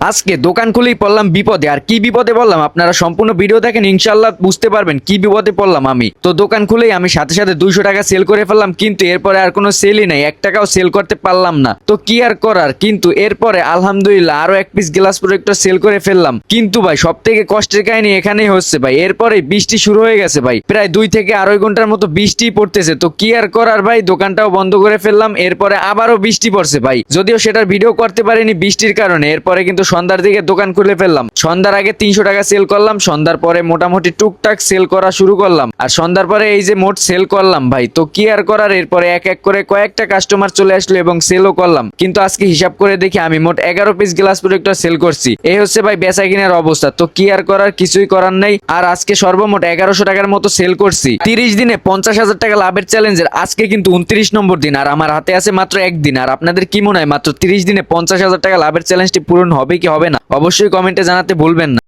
আজকে দোকান খুলেই পড়লাম বিপদে। আর কি বিপদে পড়লাম আপনারা সম্পূর্ণ ভিডিও দেখেন, ইনশাল্লাহ বুঝতে পারবেন কি বিপদে পড়লাম আমি। তো দোকান খুলেই আমি সাথে সাথে 200 টাকা সেল করে ফেললাম, কিন্তু এরপরে আর কোনো সেলই নাই, 1 টাকাও সেল করতে পারলাম না। তো কি আর করার, কিন্তু এরপরে আলহামদুলিল্লাহ আরো 1 পিস গ্লাস প্রোটেক্টর সেল করে ফেললাম। কিন্তু ভাই সব থেকে কষ্টের কাহিনী এখানেই হচ্ছে ভাই, এরপরে বৃষ্টি শুরু হয়ে গেছে ভাই, প্রায় 2 থেকে আড়াই ঘন্টার মতো বৃষ্টি পড়তেছে। তো কি আর করার ভাই, দোকানটাও বন্ধ করে ফেললাম। এরপরে আবারও বৃষ্টি পড়ছে ভাই, যদিও সেটার ভিডিও করতে পারিনি বৃষ্টির কারণে। এরপরে কিন্তু সন্ধ্যার দিকে দোকান খুলে ফেললাম। সন্ধ্যার আগে 300 টাকা সেল করলাম, সন্ধ্যার পরে মোটামুটি টুকটাক সেল করা শুরু করলাম, আর সন্ধ্যার পরে এই যে মোট সেল করলাম ভাই। তো কি আর করার, এরপরে এক এক করে কয়েকটা কাস্টমার চলে আসলো এবং সেলও করলাম। কিন্তু আজকে হিসাব করে দেখি আমি মোট 11 পিস গ্লাস প্রোটেক্টর সেল করছি। এই হচ্ছে ভাই বেচা কিনার অবস্থা। তো কি আর করার, কিছুই করার নাই। আর আজকে সর্বমোট 1100 টাকার মতো সেল করছি। 30 দিনে 50,000 টাকা লাভের চ্যালেঞ্জের আজকে কিন্তু 29 নম্বর দিন, আর আমার হাতে আছে মাত্র একদিন। আর আপনাদের কি মনে হয় মাত্র 30 দিনে 50,000 টাকা লাভের চ্যালেঞ্জটি পূরণ হবে কি হবে না, অবশ্যই কমেন্টে জানাতে ভুলবেন না।